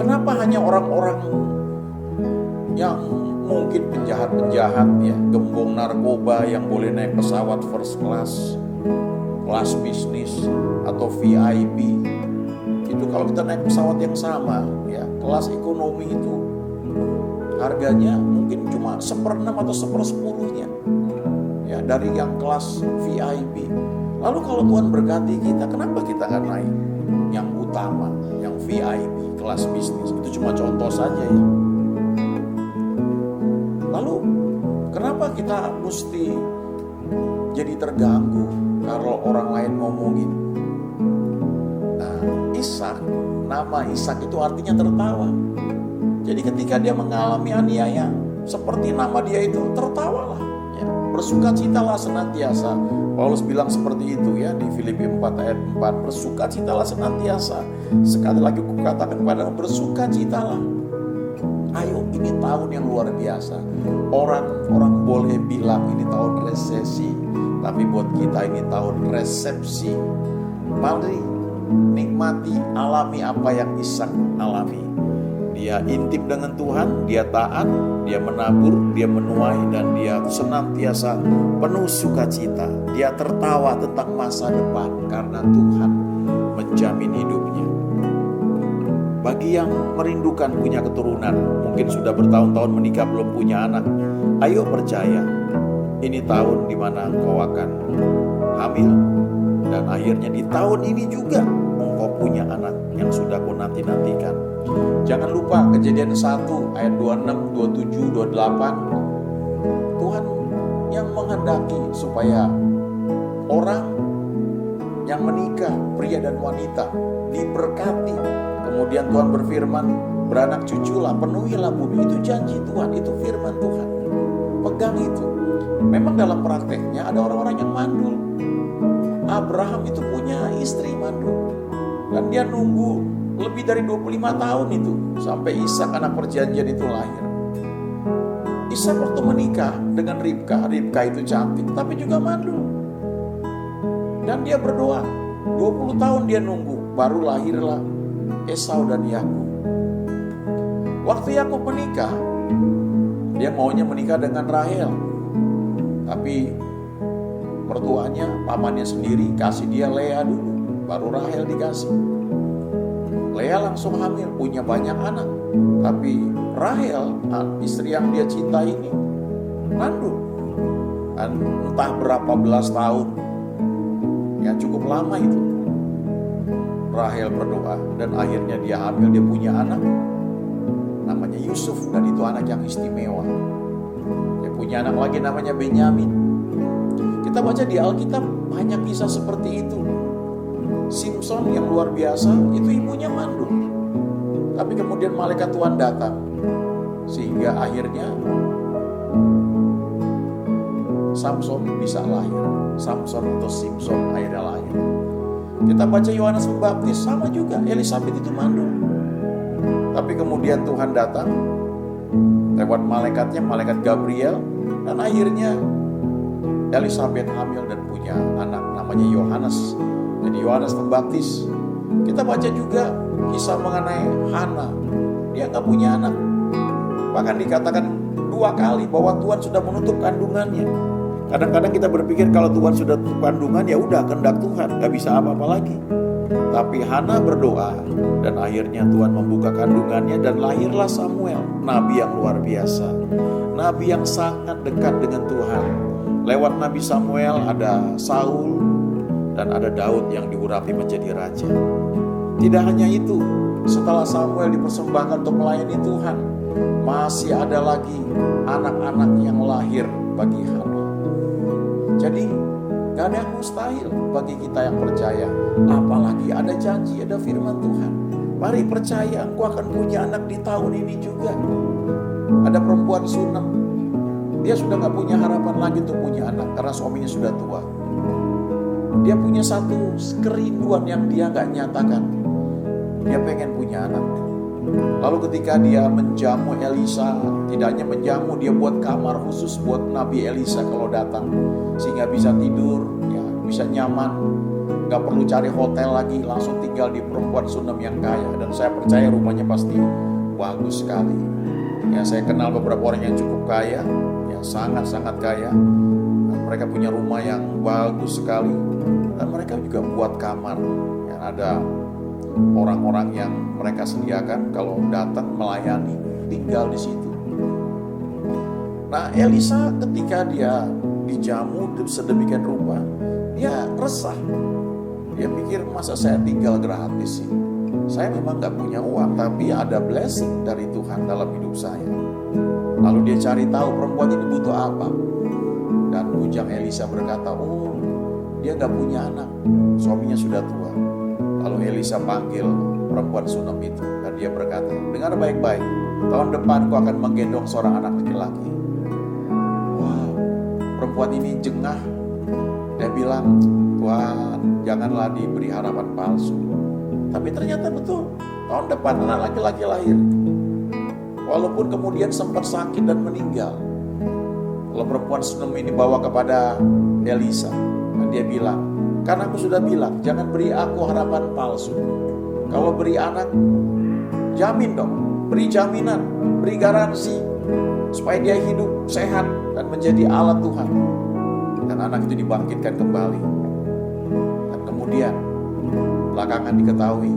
Kenapa hanya orang-orang yang mungkin penjahat-penjahat ya, gembong narkoba yang boleh naik pesawat first class, kelas bisnis atau VIP, itu kalau kita naik pesawat yang sama ya, kelas ekonomi itu harganya mungkin cuma 1/6 atau 1/10-nya ya dari yang kelas VIP. Lalu kalau Tuhan berkati kita, kenapa kita nggak naik yang utama, yang VIP, kelas bisnis? Itu cuma contoh saja ya. Lalu kenapa kita mesti jadi terganggu kalau orang lain ngomongin? Nah, Ishak, nama Ishak itu artinya tertawa. Jadi ketika dia mengalami aniaya, seperti nama dia itu, tertawalah. Ya, bersukacitalah senantiasa. Paulus bilang seperti itu ya di Filipi 4 ayat 4. Bersukacitalah senantiasa. Sekali lagi aku katakan kepadamu, bersukacitalah. Ayo, ini tahun yang luar biasa. Orang boleh bilang ini tahun resesi, tapi buat kita ini tahun resepsi. Mari nikmati, alami apa yang Ishak alami. Dia intim dengan Tuhan, dia taat, dia menabur, dia menuai, dan dia senantiasa penuh sukacita. Dia tertawa tentang masa depan karena Tuhan menjamin hidupnya. Bagi yang merindukan punya keturunan, mungkin sudah bertahun-tahun menikah belum punya anak, ayo percaya, ini tahun di mana engkau akan hamil, dan akhirnya di tahun ini juga engkau punya anak yang sudah kau nanti-nantikan. Jangan lupa Kejadian 1 ayat 26, 27, 28. Tuhan yang menghendaki supaya orang yang menikah, pria dan wanita, diberkati. Kemudian Tuhan berfirman, beranak cuculah, penuhilah bumi. Itu janji Tuhan, itu firman Tuhan. pegang itu. Memang dalam prakteknya ada orang-orang yang mandul. Abraham itu punya istri mandul. Dan dia nunggu lebih dari 25 tahun itu sampai Ishak anak perjanjian itu lahir. Ishak waktu menikah dengan Ribka itu cantik tapi juga mandul. Dan dia berdoa, 20 tahun dia nunggu, baru lahirlah Esau dan Yakub. Waktu Yakub menikah, dia maunya menikah dengan Rahel. Tapi mertuanya, pamannya sendiri kasih dia Lea dulu, baru Rahel dikasih. Lea langsung hamil, punya banyak anak. Tapi Rahel, istri yang dia cintai ini, mandul. Dan entah berapa belas tahun, ya cukup lama itu. Rahel berdoa dan akhirnya dia hamil, dia punya anak. Namanya Yusuf, dan itu anak yang istimewa. Dia punya anak lagi namanya Benyamin. Kita baca di Alkitab banyak kisah seperti itu. Simpson yang luar biasa, itu ibunya mandul. Tapi kemudian malaikat Tuhan datang. Sehingga akhirnya Samson bisa lahir. Samson atau Simpson akhirnya lahir. Kita baca Yohanes Pembaptis, sama juga, Elisabet itu mandul. Tapi kemudian Tuhan datang lewat malaikatnya, malaikat Gabriel, dan akhirnya Elisabet hamil dan punya anak namanya Yohanes. Jadi Yohanes Pembaptis. Kita baca juga kisah mengenai Hana. Dia gak punya anak. Bahkan dikatakan 2 kali bahwa Tuhan sudah menutup kandungannya. Kadang-kadang kita berpikir kalau Tuhan sudah tutup kandungan, ya udah kehendak Tuhan, gak bisa apa-apa lagi. Tapi Hana berdoa dan akhirnya Tuhan membuka kandungannya dan lahirlah Samuel, nabi yang luar biasa, nabi yang sangat dekat dengan Tuhan. Lewat Nabi Samuel ada Saul dan ada Daud yang diurapi menjadi raja. Tidak hanya itu, setelah Samuel dipersembahkan untuk melayani Tuhan, masih ada lagi anak-anak yang lahir bagi Hana. Jadi gak ada yang mustahil bagi kita yang percaya. Apalagi ada janji, ada firman Tuhan. Mari percaya, engkau akan punya anak di tahun ini juga. Ada perempuan Sunem, dia sudah gak punya harapan lagi untuk punya anak karena suaminya sudah tua. Dia punya satu kerinduan yang dia gak nyatakan. Dia pengen punya anak. Lalu ketika dia menjamu Elisa, tidak hanya menjamu, dia buat kamar khusus buat Nabi Elisa kalau datang, sehingga bisa tidur, ya, bisa nyaman, gak perlu cari hotel lagi, langsung tinggal di perempuan Sunem yang kaya. Dan saya percaya rumahnya pasti bagus sekali. Ya, saya kenal beberapa orang yang cukup kaya, ya sangat-sangat kaya. Dan mereka punya rumah yang bagus sekali, dan mereka juga buat kamar. Ya, ada orang-orang yang mereka sediakan kalau datang melayani, tinggal di situ. Nah, Elisa ketika dia dijamu sedemikian rupa, dia resah. Dia pikir, masa saya tinggal gratis sih? Saya memang gak punya uang, tapi ada blessing dari Tuhan dalam hidup saya. Lalu dia cari tahu perempuan ini butuh apa. Dan bujang Elisa berkata, oh dia gak punya anak, suaminya sudah tua. Lalu Elisa panggil perempuan Sunem itu dan dia berkata, dengar baik-baik, tahun depan kau akan menggendong seorang anak laki-laki. Wow, perempuan ini jengah. Dia bilang, Tuhan janganlah diberi harapan palsu. Tapi ternyata betul, tahun depan anak laki-laki lahir. Walaupun kemudian sempat sakit dan meninggal. Kalau perempuan Sunem ini bawa kepada Elisa, dan dia bilang, karena aku sudah bilang, jangan beri aku harapan palsu. Kalau beri anak, jamin dong, beri jaminan, beri garansi, supaya dia hidup sehat dan menjadi alat Tuhan. Dan anak itu dibangkitkan kembali. Dan kemudian, belakangan diketahui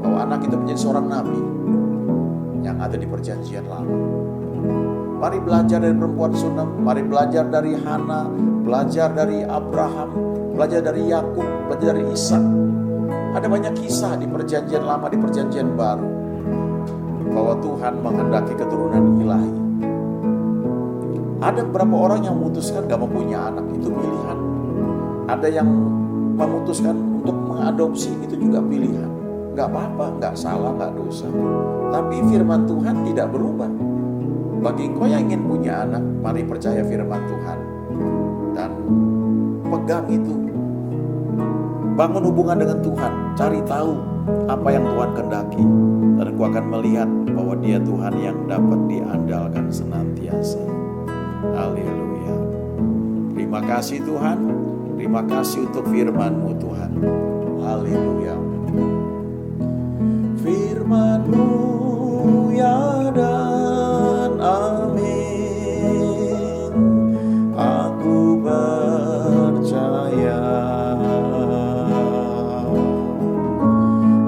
bahwa anak itu menjadi seorang nabi yang ada di perjanjian lama. Mari belajar dari perempuan Sunem, mari belajar dari Hana, belajar dari Abraham, belajar dari Yakub, belajar dari Ishak. Ada banyak kisah di perjanjian lama, di perjanjian baru, bahwa Tuhan menghendaki keturunan ilahi. Ada beberapa orang yang memutuskan gak mau punya anak, itu pilihan. Ada yang memutuskan untuk mengadopsi, itu juga pilihan. Gak apa-apa, gak salah, gak dosa. Tapi firman Tuhan tidak berubah. Bagi engkau yang ingin punya anak, mari percaya firman Tuhan dan pegang itu. Bangun hubungan dengan Tuhan, cari tahu apa yang Tuhan kehendaki, dan engkau akan melihat bahwa Dia Tuhan yang dapat diandalkan senantiasa. Haleluya. Terima kasih Tuhan, terima kasih untuk firman-Mu Tuhan. Haleluya. Firman-Mu ya dan amin, aku percaya.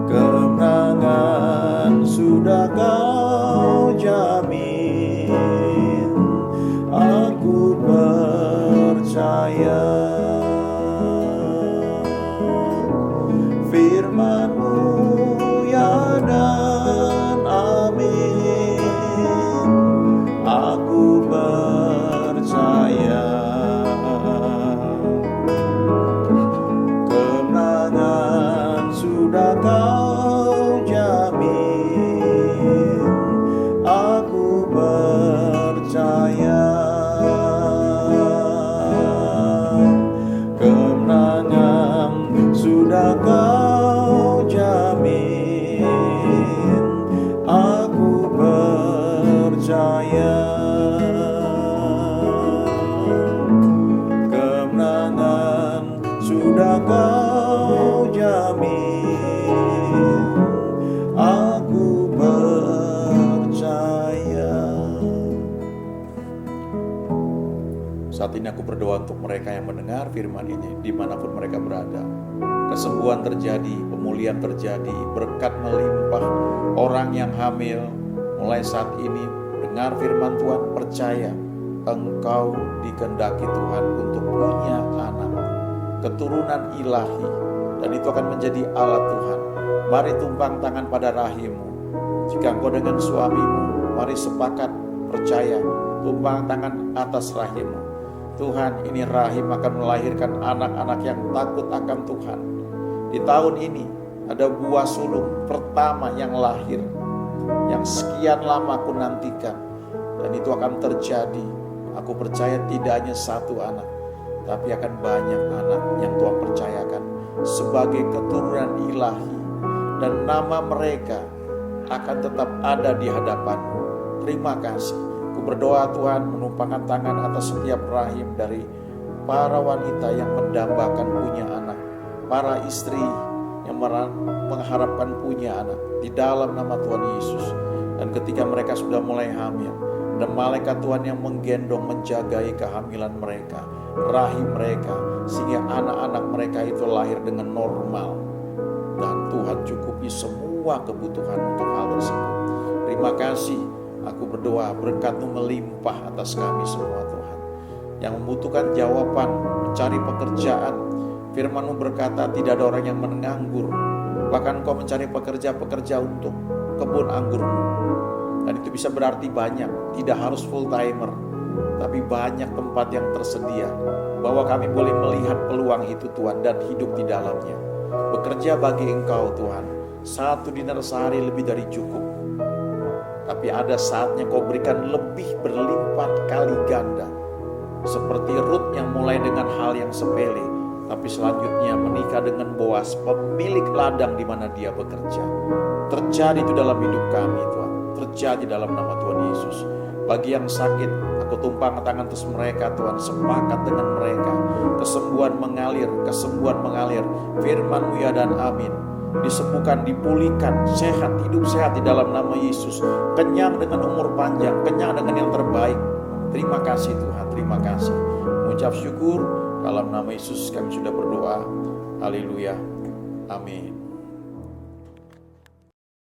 Kemenangan sudah Kau jamin, aku percaya. Firman-Mu ya dan amin, aku percaya. Kemenangan sudah Kau jamin, aku percaya. Kemenangan sudah Kau jamin, aku percaya. Kemenangan sudah Kau jamin, aku percaya. Saat ini aku berdoa untuk mereka yang mendengar firman ini dimanapun mereka berada. Kesembuhan terjadi, pemulihan terjadi, berkat melimpah. Orang yang hamil mulai saat ini dengar firman Tuhan, percaya engkau dikehendaki Tuhan untuk punya anak, keturunan ilahi, dan itu akan menjadi alat Tuhan. Mari tumpang tangan pada rahimmu. Jika engkau dengan suamimu, mari sepakat percaya, tumpang tangan atas rahimmu. Tuhan, ini rahim akan melahirkan anak-anak yang takut akan Tuhan. Di tahun ini ada buah sulung pertama yang lahir, yang sekian lama aku nantikan, dan itu akan terjadi. Aku percaya tidak hanya satu anak, tapi akan banyak anak yang Tuhan percayakan sebagai keturunan ilahi, dan nama mereka akan tetap ada di hadapan-Mu. Terima kasih. Aku berdoa Tuhan, menumpangkan tangan atas setiap rahim dari para wanita yang mendambakan punya anak, para istri yang mengharapkan punya anak, di dalam nama Tuhan Yesus. Dan ketika mereka sudah mulai hamil, dan malaikat Tuhan yang menggendong menjagai kehamilan mereka, rahim mereka, sehingga anak-anak mereka itu lahir dengan normal, dan Tuhan cukupi semua kebutuhan untuk hal tersebut. Terima kasih. Aku berdoa berkat-Mu melimpah atas kami semua Tuhan. Yang membutuhkan jawaban, mencari pekerjaan, firman-Mu berkata tidak ada orang yang menganggur. Bahkan Engkau mencari pekerja-pekerja untuk kebun anggur-Mu. Dan itu bisa berarti banyak, tidak harus full timer, tapi banyak tempat yang tersedia, bahwa kami boleh melihat peluang itu Tuhan dan hidup di dalamnya. Bekerja bagi Engkau Tuhan, 1 dinar sehari lebih dari cukup. Tapi ada saatnya Kau berikan lebih berlimpah kali ganda. Seperti Rut yang mulai dengan hal yang sepele, tapi selanjutnya menikah dengan Boas, pemilik ladang di mana dia bekerja. Terjadi itu dalam hidup kami Tuhan, terjadi dalam nama Tuhan Yesus. Bagi yang sakit, aku tumpang tangan atas mereka Tuhan, sepakat dengan mereka. Kesembuhan mengalir, kesembuhan mengalir. Firman-Mu ya dan amin. Disembuhkan, dipulihkan, sehat, hidup sehat di dalam nama Yesus. Kenyang dengan umur panjang, kenyang dengan yang terbaik. Terima kasih Tuhan, terima kasih. Mengucap syukur dalam nama Yesus kami sudah berdoa. Haleluya. Amin.